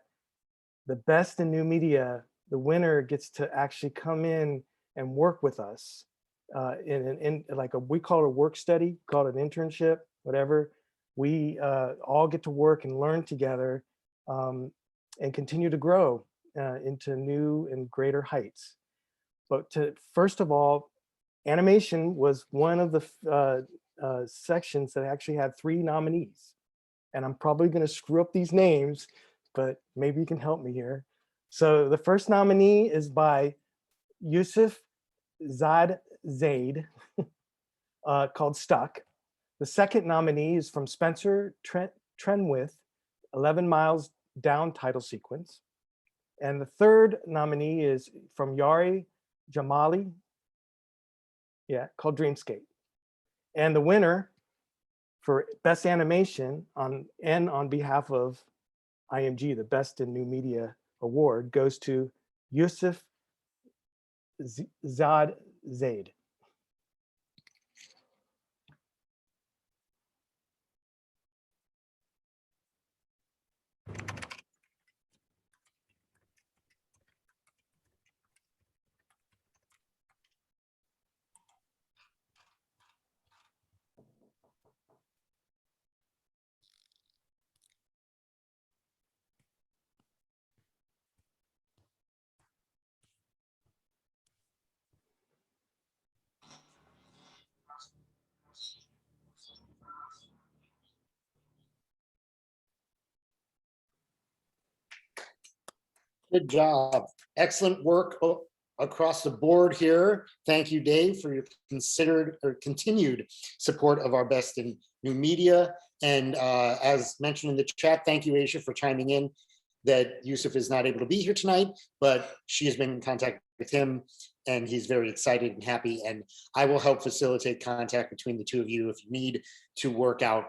the Best in New Media, the winner gets to actually come in and work with us in like we call it a work study, call it an internship, whatever. We all get to work and learn together and continue to grow into new and greater heights. But first of all, animation was one of the sections that actually had 3 nominees. And I'm probably going to screw up these names, but maybe you can help me here. So the first nominee is by Yusuf Zaid called Stuck. The second nominee is from Spencer Trenwith, 11 Miles Down title sequence. And the third nominee is from Yari Jamali, called Dreamscape. And the winner for Best Animation on behalf of IMG, the Best in New Media Award, goes to Yusuf Zaid. Good job. Excellent work across the board here. Thank you, Dave, for your continued support of our Best in New Media. And as mentioned in the chat, thank you, Aisha, for chiming in that Yusuf is not able to be here tonight, but she has been in contact with him and he's very excited and happy. And I will help facilitate contact between the two of you if you need to work out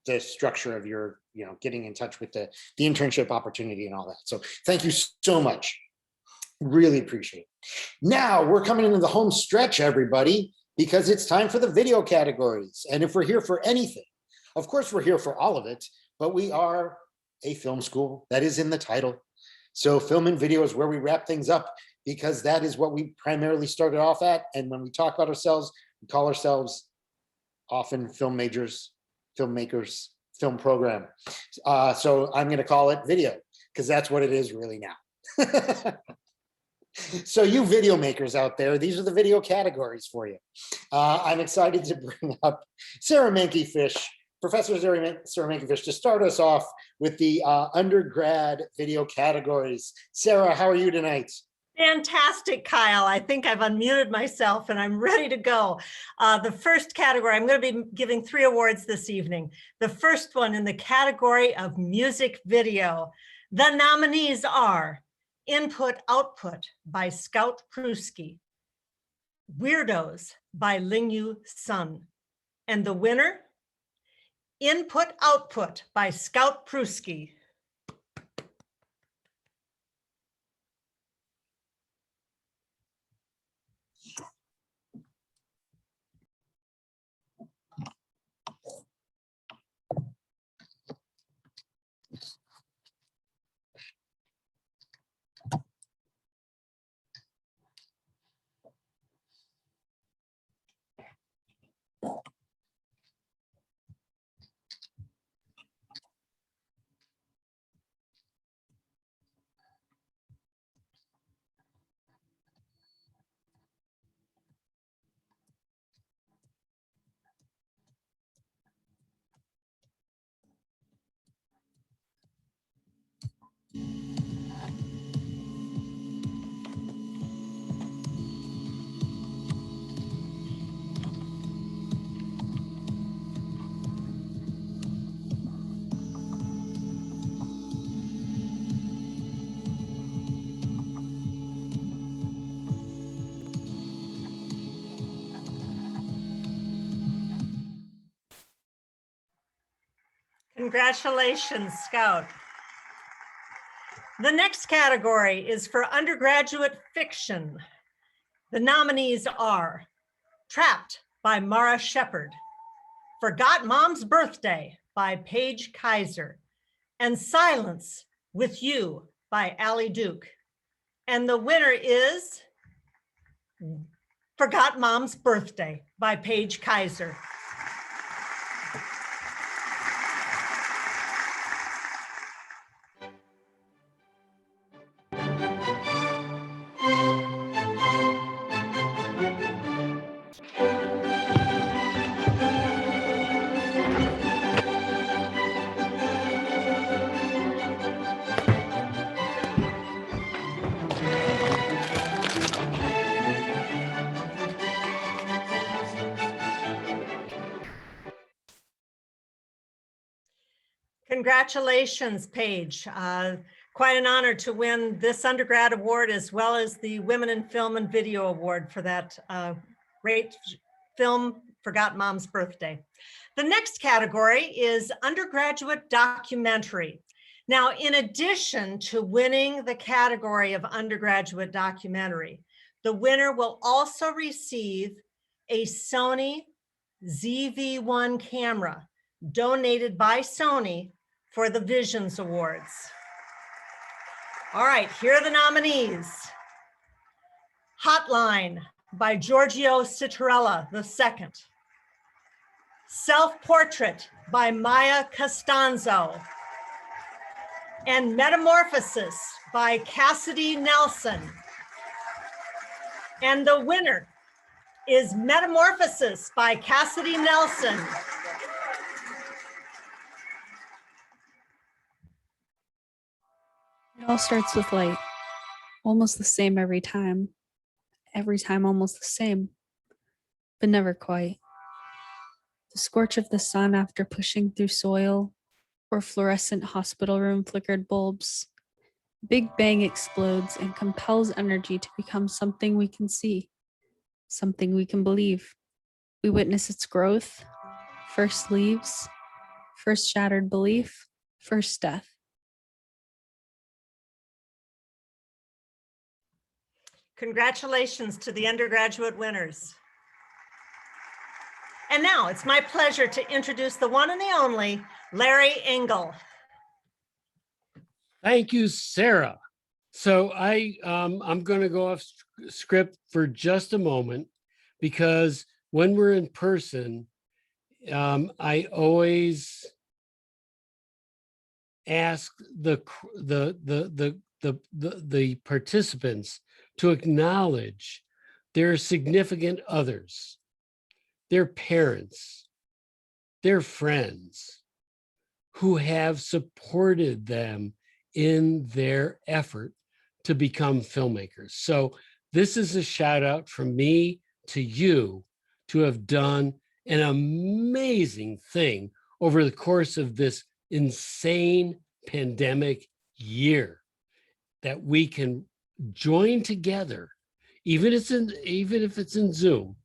the structure of your, getting in touch with the internship opportunity and all that. So thank you so much. Really appreciate it. Now we're coming into the home stretch, everybody, because it's time for the video categories. And if we're here for anything, of course, we're here for all of it, but we are a film school. That is in the title. So film and video is where we wrap things up because that is what we primarily started off at. And when we talk about ourselves, we call ourselves often film majors, filmmakers, film program. So I'm going to call it video because that's what it is really now. So you video makers out there, these are the video categories for you. I'm excited to bring up Sarah Manke-Fish, Professor Sarah Manke-Fish, to start us off with the undergrad video categories. Sarah, how are you tonight? Fantastic, Kyle. I think I've unmuted myself and I'm ready to go. The first category, I'm going to be giving 3 awards this evening. The first one in the category of music video. The nominees are Input Output by Scout Pruski, Weirdos by Lingyu Sun, and the winner, Input Output by Scout Pruski. Congratulations, Scout. The next category is for undergraduate fiction. The nominees are Trapped by Mara Shepard, Forgot Mom's Birthday by Paige Kaiser, and Silence with You by Allie Duke. And the winner is Forgot Mom's Birthday by Paige Kaiser. Congratulations, Paige. Quite an honor to win this undergrad award as well as the Women in Film and Video Award for that great film, Forgot Mom's Birthday. The next category is undergraduate documentary. Now, in addition to winning the category of undergraduate documentary, the winner will also receive a Sony ZV-1 camera donated by Sony for the Visions Awards. All right, here are the nominees. Hotline by Giorgio Citarella II. Self-Portrait by Maya Costanzo. And Metamorphosis by Cassidy Nelson. And the winner is Metamorphosis by Cassidy Nelson. It all starts with light, almost the same every time almost the same, but never quite. The scorch of the sun after pushing through soil, or fluorescent hospital room flickered bulbs. Big Bang explodes and compels energy to become something we can see, something we can believe. We witness its growth, first leaves, first shattered belief, first death. Congratulations to the undergraduate winners. And now it's my pleasure to introduce the one and the only Larry Engel. Thank you, Sarah. So I'm going to go off script for just a moment, because when we're in person, I always ask the participants to acknowledge their significant others, their parents, their friends who have supported them in their effort to become filmmakers. So this is a shout out from me to you to have done an amazing thing over the course of this insane pandemic year, that we can join together, even if it's in Zoom,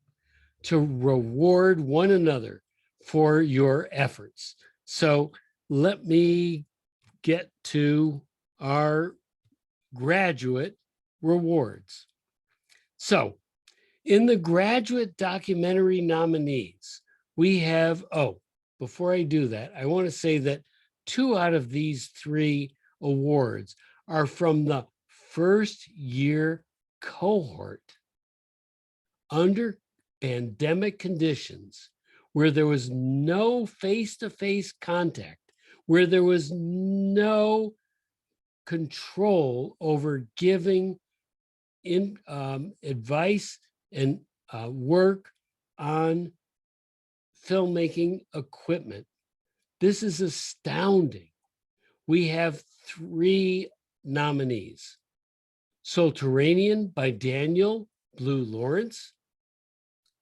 to reward one another for your efforts. So let me get to our graduate rewards. So in the graduate documentary nominees, we have, before I do that, I want to say that 2 out of these 3 awards are from the first year cohort under pandemic conditions, where there was no face-to-face contact, where there was no control over giving advice and work on filmmaking equipment. This is astounding. We have 3 nominees. Soulterranean by Daniel Blue Lawrence,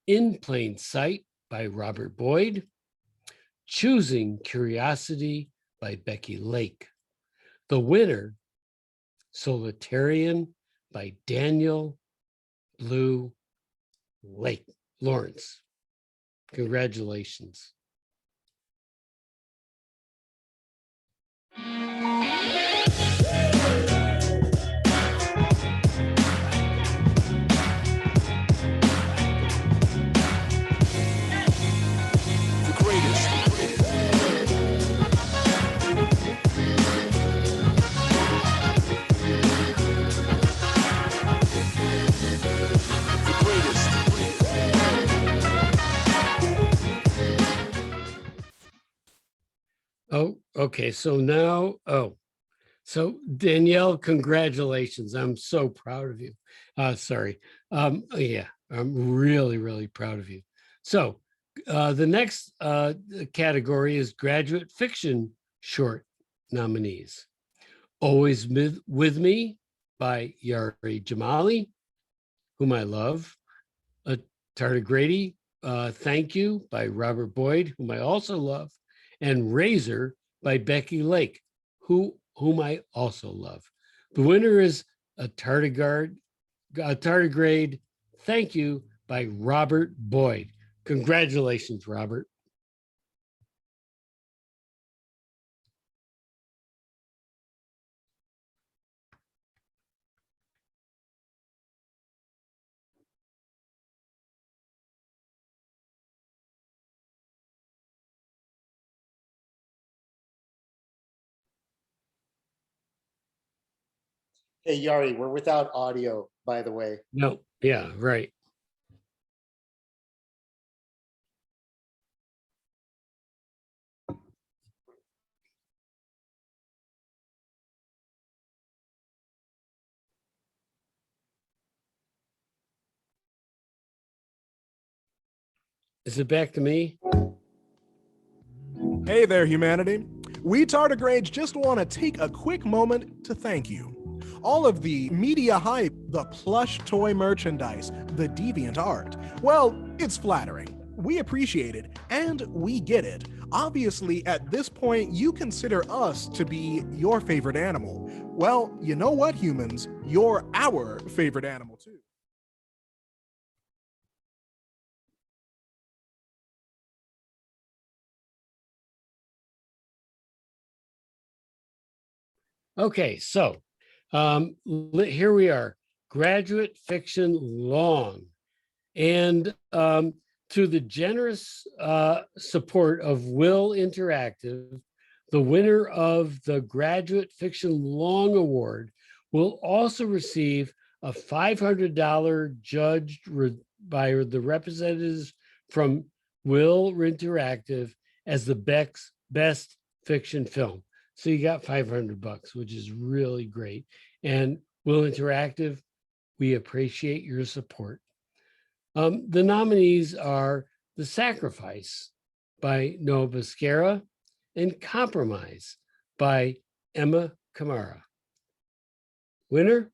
In Plain Sight by Robert Boyd, Choosing Curiosity by Becky Lake. The winner, Solitarian by Daniel Blue Lawrence. Congratulations. Oh, okay. So now, so Danielle, congratulations. I'm so proud of you. Sorry. Yeah, I'm really, really proud of you. So the next category is graduate fiction short nominees. Always With Me by Yari Jamali, whom I love. Tardigrade, Thank You by Robert Boyd, whom I also love. And Razor by Becky Lake, whom I also love. The winner is a Tardigrade, Thank You by Robert Boyd. Congratulations, Robert. Hey, Yari, we're without audio, by the way. No, yeah, right. Is it back to me? Hey there, humanity. We tardigrades just want to take a quick moment to thank you. All of the media hype, the plush toy merchandise, the deviant art, well, it's flattering. We appreciate it, and we get it. Obviously, at this point, you consider us to be your favorite animal. Well, you know what, humans? You're our favorite animal, too. Okay, so here we are, graduate fiction long. And through the generous support of Will Interactive, the winner of the Graduate Fiction Long Award will also receive a $500 judged by the representatives from Will Interactive as the best fiction film. So you got $500, which is really great. And Will Interactive, we appreciate your support. The nominees are The Sacrifice by Noah Bascara and Compromise by Emma Kamara. Winner,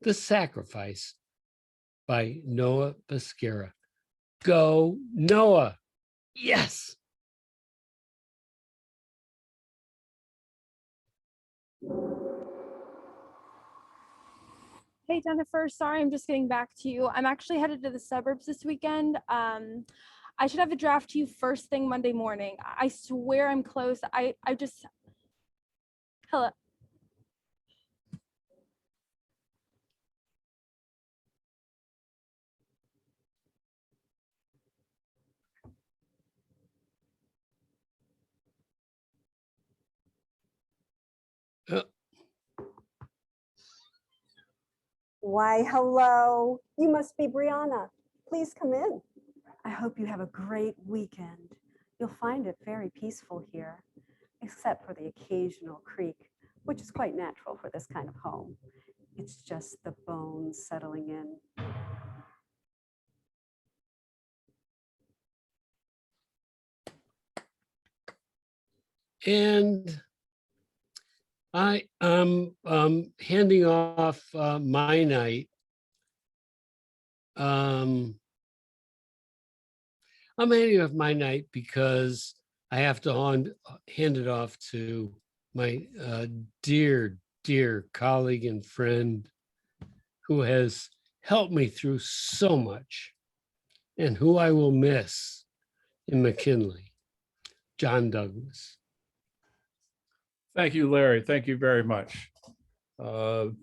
The Sacrifice by Noah Bascara. Go Noah. Yes. Hey, Jennifer, sorry, I'm just getting back to you. I'm actually headed to the suburbs this weekend. I should have a draft to you first thing Monday morning. I swear I'm close. I just, hello. Why, hello. You must be Brianna. Please come in. I hope you have a great weekend. You'll find it very peaceful here, except for the occasional creak, which is quite natural for this kind of home. It's just the bones settling in. And I am handing off my night. I'm handing off my night because I have to hand it off to my dear colleague and friend who has helped me through so much and who I will miss in McKinley, John Douglas. Thank you, Larry. Thank you very much. I'm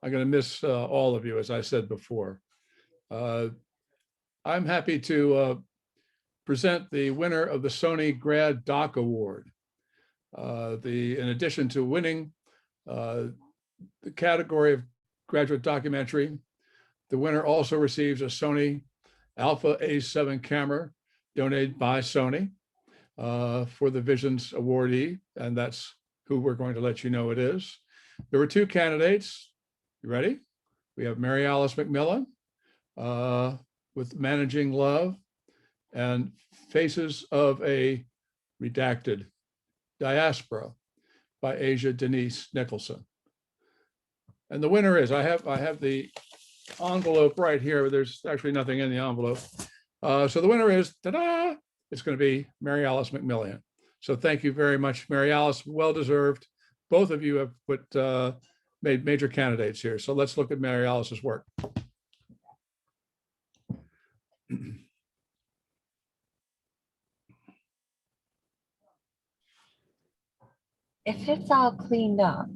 going to miss all of you, as I said before. I'm happy to present the winner of the Sony Grad Doc Award. In addition to winning the category of graduate documentary, the winner also receives a Sony Alpha A7 camera donated by Sony for the Visions awardee, and that's who we're going to let you know it is. There were two candidates. You ready? We have Mary Alice McMillan with Managing Love and Faces of a Redacted Diaspora by Asia Denise Nicholson. And the winner is, I have the envelope right here, but there's actually nothing in the envelope. So the winner is, ta-da, it's going to be Mary Alice McMillan. So thank you very much, Mary Alice, well-deserved. Both of you have made major candidates here. So let's look at Mary Alice's work. If it's all cleaned up,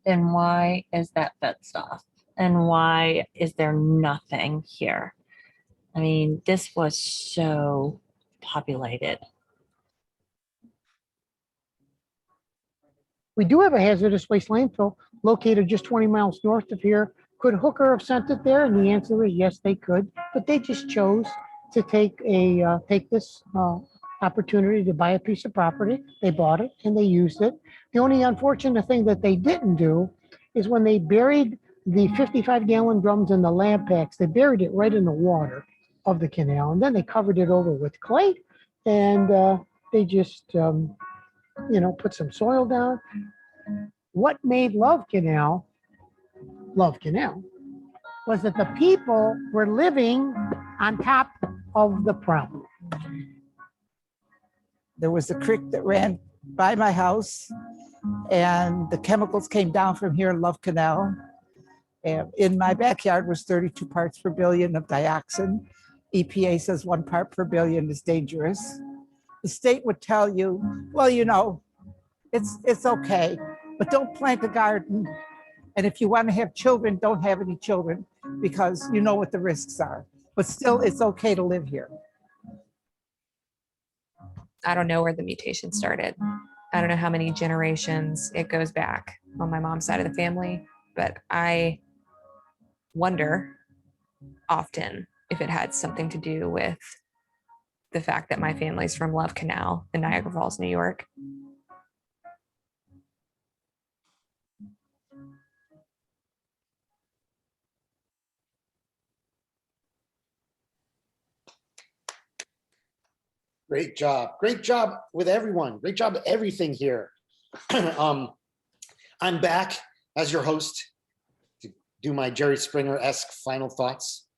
then why is that fenced off? And why is there nothing here? I mean, this was so populated. We do have a hazardous waste landfill located just 20 miles north of here. Could Hooker have sent it there? And the answer is yes, they could, but they just chose to take this opportunity to buy a piece of property. They bought it and they used it. The only unfortunate thing that they didn't do is when they buried the 55-gallon drums and the lamp packs, they buried it right in the water of the canal, and then they covered it over with clay, and they just put some soil down. What made Love Canal was that the people were living on top of the problem. There was a creek that ran by my house, and the chemicals came down from here in Love Canal. And in my backyard was 32 parts per billion of dioxin. EPA says 1 part per billion is dangerous. The state would tell you, well, it's okay, but don't plant a garden. And if you want to have children, don't have any children, because you know what the risks are. But still, it's okay to live here. I don't know where the mutation started. I don't know how many generations it goes back on my mom's side of the family, but I wonder often if it had something to do with the fact that my family's from Love Canal in Niagara Falls, New York. Great job. Great job with everyone. Great job with everything here. I'm back as your host to do my Jerry Springer-esque final thoughts.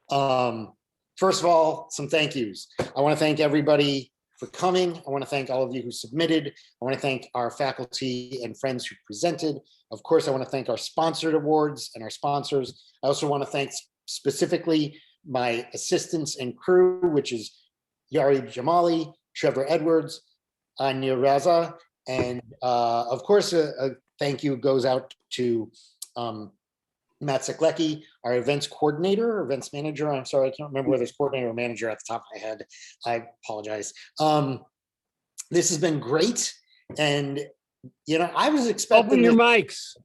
First of all, some thank yous. I want to thank everybody for coming. I want to thank all of you who submitted. I want to thank our faculty and friends who presented. Of course, I want to thank our sponsored awards and our sponsors. I also want to thank specifically my assistants and crew, which is Yari Jamali, Trevor Edwards, Anya Raza, and of course, a thank you goes out to Matt Siklecki, our events coordinator, or events manager. I'm sorry, I can't remember whether it's coordinator or manager at the top of my head. I apologize. This has been great, and I was expecting open your mics.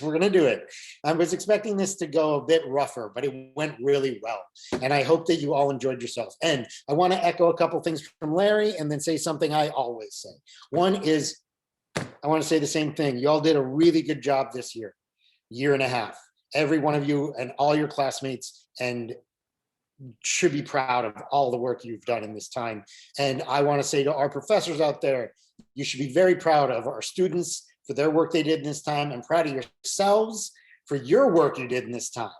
We're gonna do it. I was expecting this to go a bit rougher, but it went really well. And I hope that you all enjoyed yourself. And I want to echo a couple things from Larry and then say something I always say. One is, I want to say the same thing. You all did a really good job this year and a half. Every one of you and all your classmates, and should be proud of all the work you've done in this time. And I want to say to our professors out there, you should be very proud of our students for their work they did in this time, and proud of yourselves for your work you did in this time.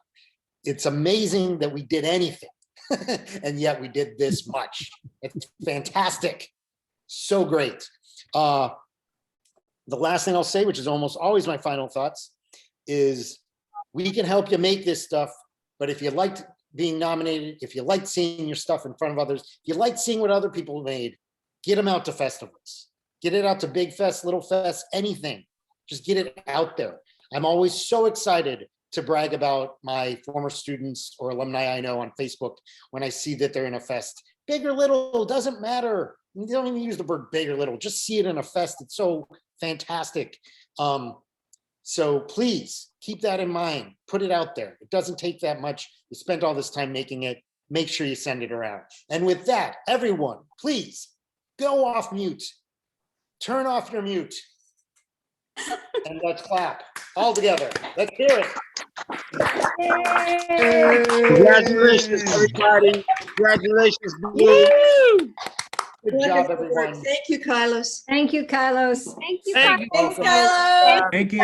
It's amazing that we did anything, and yet we did this much. It's fantastic. So great. The last thing I'll say, which is almost always my final thoughts, is we can help you make this stuff, but if you liked being nominated, if you liked seeing your stuff in front of others, if you liked seeing what other people made, get them out to festivals. Get it out to big fest, little fest, anything. Just get it out there. I'm always so excited to brag about my former students or alumni I know on Facebook when I see that they're in a fest. Big or little, doesn't matter. You don't even use the word big or little. Just see it in a fest. It's so fantastic. So please keep that in mind. Put it out there. It doesn't take that much. You spent all this time making it. Make sure you send it around. And with that, everyone, please go off mute. Turn off your mute and let's clap all together. Let's hear it. Congratulations, everybody. Congratulations. Blue. Good job, everyone. Thank you, Carlos. Thank you, Carlos. Thank you, Thank you. Carlos. Thank you.